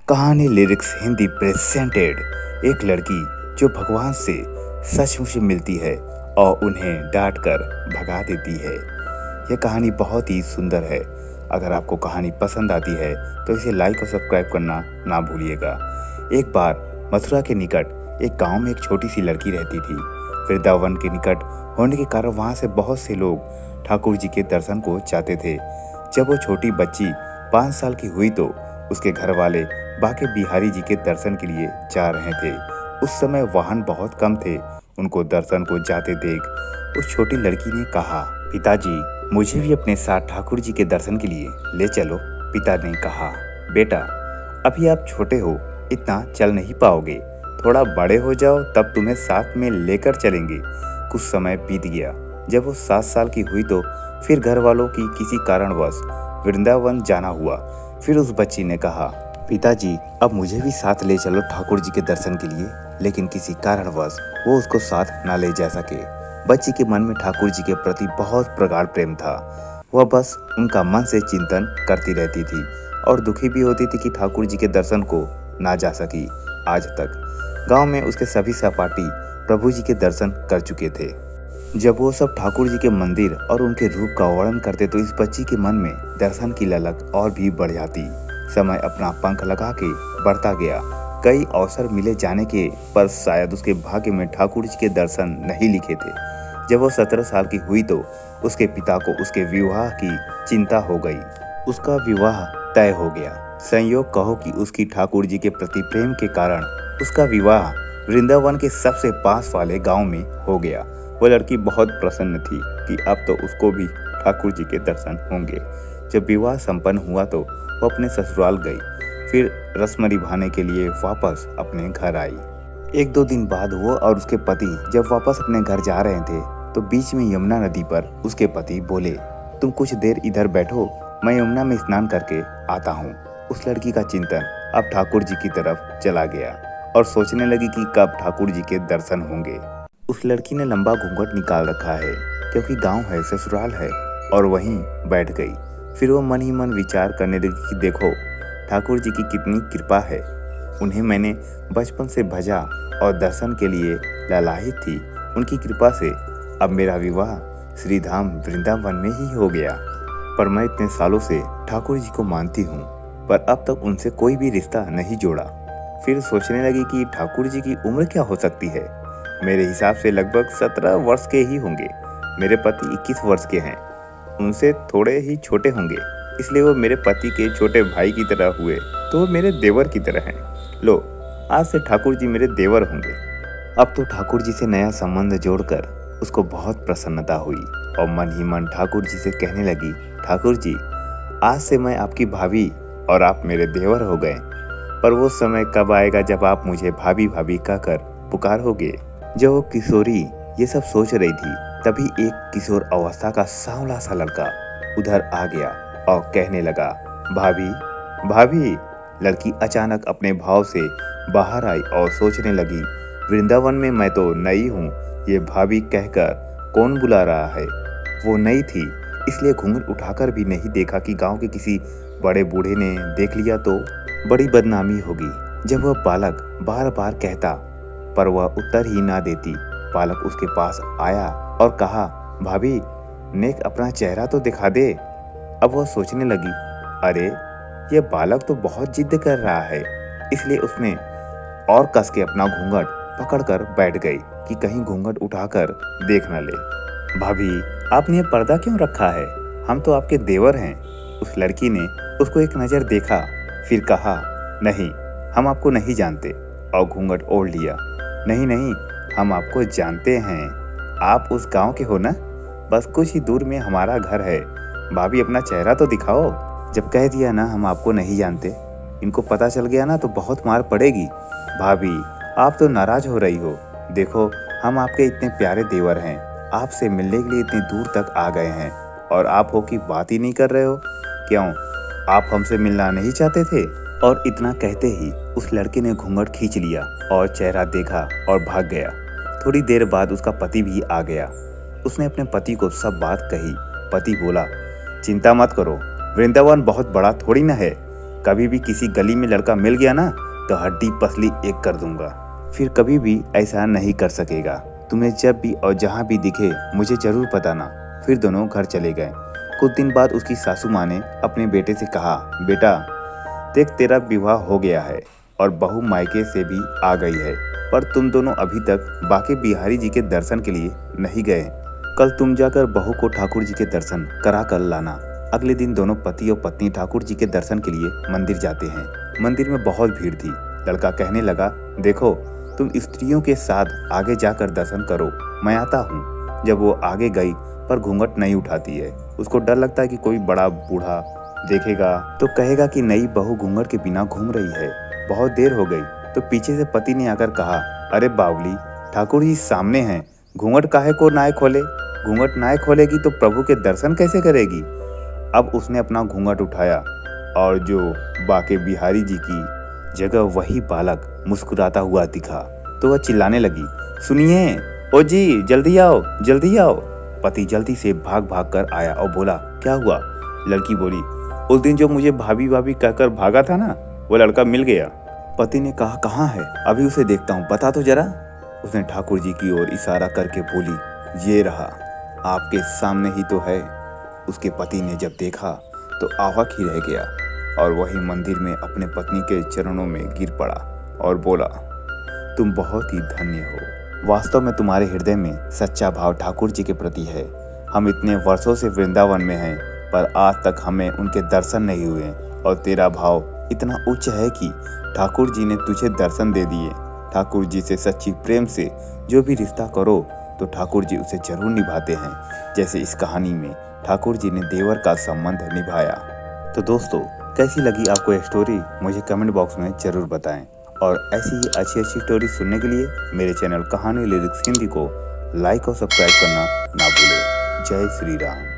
कहानी lyrics Hindi presented. एक लड़की जो भगवान से सचमुच मिलती है और उन्हें डांट कर भगा देती है। यह कहानी बहुत ही सुंदर है। अगर आपको कहानी पसंद आती है तो इसे लाइक और सब्सक्राइब करना ना भूलिएगा। एक बार मथुरा के निकट एक गांव में एक छोटी सी लड़की रहती थी। वृंदावन के निकट होने के कारण वहां से बहुत से लोग ठाकुर जी के दर्शन को चाहते थे। जब वो छोटी बच्ची 5 साल की हुई तो उसके घर वाले बाके बिहारी जी के दर्शन के लिए जा रहे थे। उस समय वाहन बहुत कम थे। उनको दर्शन को जाते देख उस छोटी लड़की ने कहा, पिताजी मुझे भी अपने साथ ठाकुर जी के दर्शन के लिए ले चलो। पिता ने कहा, बेटा अभी आप छोटे हो, इतना चल नहीं पाओगे, थोड़ा बड़े हो जाओ तब तुम्हें साथ में लेकर चलेंगे। कुछ समय बीत गया। जब वो 7 साल की हुई तो फिर घर वालों की किसी कारणवश वृंदावन जाना हुआ। फिर उस बच्ची ने कहा, पिताजी अब मुझे भी साथ ले चलो ठाकुर जी के दर्शन के लिए। लेकिन किसी कारणवश वो उसको साथ ना ले जा सके। बच्ची के मन में ठाकुर जी के प्रति बहुत प्रगाढ़ प्रेम था। वह बस उनका मन से चिंतन करती रहती थी और दुखी भी होती थी कि ठाकुर जी के दर्शन को ना जा सकी। आज तक गांव में उसके सभी सहपाठी प्रभु जी के दर्शन कर चुके थे। जब वो सब ठाकुर जी के मंदिर और उनके रूप का वर्णन करते तो इस बच्ची के मन में दर्शन की ललक और भी बढ़ जाती। समय अपना पंख लगा के बढ़ता गया। कई अवसर मिले जाने के पर शायद उसके भाग्य में ठाकुर जी के दर्शन नहीं लिखे थे। जब वो 17 साल की हुई तो उसके पिता को उसके विवाह की चिंता हो गई। उसका विवाह तय हो गया। संयोग कहो कि उसकी ठाकुर जी के प्रति प्रेम के कारण उसका विवाह वृंदावन के सबसे पास वाले गांव में हो गया। वो लड़की बहुत प्रसन्न थी कि अब तो उसको भी ठाकुर जी के दर्शन होंगे। जब विवाह संपन्न हुआ तो वो अपने ससुराल गई। फिर रस्म निभाने के लिए वापस अपने घर आई। 1-2 दिन बाद वो और उसके पति जब वापस अपने घर जा रहे थे तो बीच में यमुना नदी पर उसके पति बोले, तुम कुछ देर इधर बैठो, मैं यमुना में स्नान करके आता हूँ। उस लड़की का चिंतन अब ठाकुर जी की तरफ चला गया और सोचने लगी कि कब ठाकुर जी के दर्शन होंगे। उस लड़की ने लंबा घूंघट निकाल रखा है क्योंकि गांव है, ससुराल है, और वहीं बैठ गई। फिर वो मन ही मन विचार करने लगी कि देखो ठाकुर जी की कितनी कृपा है। उन्हें मैंने बचपन से भजा और दर्शन के लिए ललाहित थी। उनकी कृपा से अब मेरा विवाह श्रीधाम वृंदावन में ही हो गया। पर मैं इतने सालों से ठाकुर जी को मानती हूँ पर अब तक उनसे कोई भी रिश्ता नहीं जोड़ा। फिर सोचने लगी कि ठाकुर जी की उम्र क्या हो सकती है। मेरे हिसाब से लगभग 17 वर्ष के ही होंगे। मेरे पति 21 वर्ष के हैं। उनसे थोड़े ही छोटे होंगे, इसलिए वो मेरे पति के छोटे भाई की तरह हुए तो वो मेरे देवर की तरह हैं। लो, आज से ठाकुर जी मेरे देवर होंगे। अब तो ठाकुर जी से नया संबंध जोड़कर उसको बहुत प्रसन्नता हुई और मन ही मन ठाकुर जी से कहने लगी, ठाकुर जी आज से मैं आपकी भाभी और आप मेरे देवर हो गए। पर वो समय कब आएगा जब आप मुझे भाभी भाभी कहकर पुकारोगे। जब वो किशोरी ये सब सोच रही थी तभी एक किशोर अवस्था का सांवला सा लड़का उधर आ गया और कहने लगा, भाभी भाभी। लड़की अचानक अपने भाव से बाहर आई और सोचने लगी, वृंदावन में मैं तो नई हूँ, ये भाभी कहकर कौन बुला रहा है। वो नई थी इसलिए घूंघट उठाकर भी नहीं देखा कि गांव के किसी बड़े बूढ़े ने देख लिया तो बड़ी बदनामी होगी। जब वह बालक बार बार कहता पर वह उत्तर ही ना देती। बालक उसके पास आया और कहा, भाभी नेक अपना चेहरा तो दिखा दे। अब वह सोचने लगी, अरे यह बालक तो बहुत जिद कर रहा है, इसलिए उसने और कस के अपना घूंघट पकड़कर बैठ गई कि कहीं घूंघट उठाकर देख न ले। भाभी आपने ये पर्दा क्यों रखा है, हम तो आपके देवर हैं। उस लड़की ने उसको एक नज़र देखा, फिर कहा, नहीं हम आपको नहीं जानते, और घूंघट ओढ़ लिया। नहीं नहीं, हम आपको जानते हैं, आप उस गांव के हो ना, बस कुछ ही दूर में हमारा घर है। भाभी अपना चेहरा तो दिखाओ। जब कह दिया ना हम आपको नहीं जानते, इनको पता चल गया ना तो बहुत मार पड़ेगी। भाभी आप तो नाराज हो रही हो, देखो हम आपके इतने प्यारे देवर हैं, आपसे मिलने के लिए इतनी दूर तक आ गए हैं और आप हो कि बात ही नहीं कर रहे हो। क्यों, आप हमसे मिलना नहीं चाहते थे। और इतना कहते ही उस लड़के ने घूंघट खींच लिया और चेहरा देखा और भाग गया। थोड़ी देर बाद उसका पति भी आ गया। उसने अपने पति को सब बात कही। पति बोला, चिंता मत करो, वृंदावन बहुत बड़ा थोड़ी ना है, कभी भी किसी गली में लड़का मिल गया ना तो हड्डी पसली एक कर दूंगा, फिर कभी भी ऐसा नहीं कर सकेगा। तुम्हें जब भी और जहाँ भी दिखे मुझे जरूर बताना। फिर दोनों घर चले गए। कुछ दिन बाद उसकी सासू माँ ने अपने बेटे से कहा, बेटा देख तेरा विवाह हो गया है और बहू मायके से भी आ गई है, पर तुम दोनों अभी तक बाके बिहारी जी के दर्शन के लिए नहीं गए। कल तुम जाकर बहू को ठाकुर जी के दर्शन करा कर लाना। अगले दिन दोनों पति और पत्नी ठाकुर जी के दर्शन के लिए मंदिर जाते हैं। मंदिर में बहुत भीड़ थी। लड़का कहने लगा, देखो तुम स्त्रियों के साथ आगे जाकर दर्शन करो, मैं आता हूँ। जब वो आगे गई पर घूंघट नहीं उठाती है। उसको डर लगता है कि कोई बड़ा बूढ़ा देखेगा तो कहेगा कि नई बहू घूंघट के बिना घूम रही है। बहुत देर हो गई तो पीछे से पति ने आकर कहा, अरे बावली, ठाकुर जी सामने हैं, घूंघट काहे को नाय खोले? घूंघट नाय खोलेगी तो प्रभु के दर्शन कैसे करेगी? अब उसने अपना घूंघट उठाया और जो बाके बिहारी जी की जगह वही बालक मुस्कुराता हुआ दिखा तो वह चिल्लाने लगी, सुनिए ओ जी, जल्दी आओ जल्दी आओ। पति जल्दी से भाग भाग कर आया और बोला, क्या हुआ? लड़की बोली, उस दिन जो मुझे भाभी भाभी कहकर भागा था ना, वो लड़का मिल गया। पति ने कहा, कहाँ है? अभी उसे देखता हूँ, बता तो जरा। उसने ठाकुर जी की ओर इशारा करके बोली, ये रहा, आपके सामने ही तो है। उसके पति ने जब देखा तो अवाक ही रह गया और वही मंदिर में अपने पत्नी के चरणों में गिर पड़ा और बोला, तुम बहुत ही धन्य हो। वास्तव में तुम्हारे हृदय में सच्चा भाव ठाकुर जी के प्रति है। हम इतने वर्षों से वृंदावन में हैं पर आज तक हमें उनके दर्शन नहीं हुए और तेरा भाव इतना उच्च है कि ठाकुर जी ने तुझे दर्शन दे दिए। ठाकुर जी से सच्ची प्रेम से जो भी रिश्ता करो तो ठाकुर जी उसे जरूर निभाते हैं, जैसे इस कहानी में ठाकुर जी ने देवर का संबंध निभाया। तो दोस्तों, कैसी लगी आपको ये स्टोरी मुझे कमेंट बॉक्स में जरूर बताएं और ऐसी ही अच्छी अच्छी स्टोरी सुनने के लिए मेरे चैनल कहानी लिरिक्स हिंदी को लाइक और सब्सक्राइब करना ना भूलें। जय श्री राम।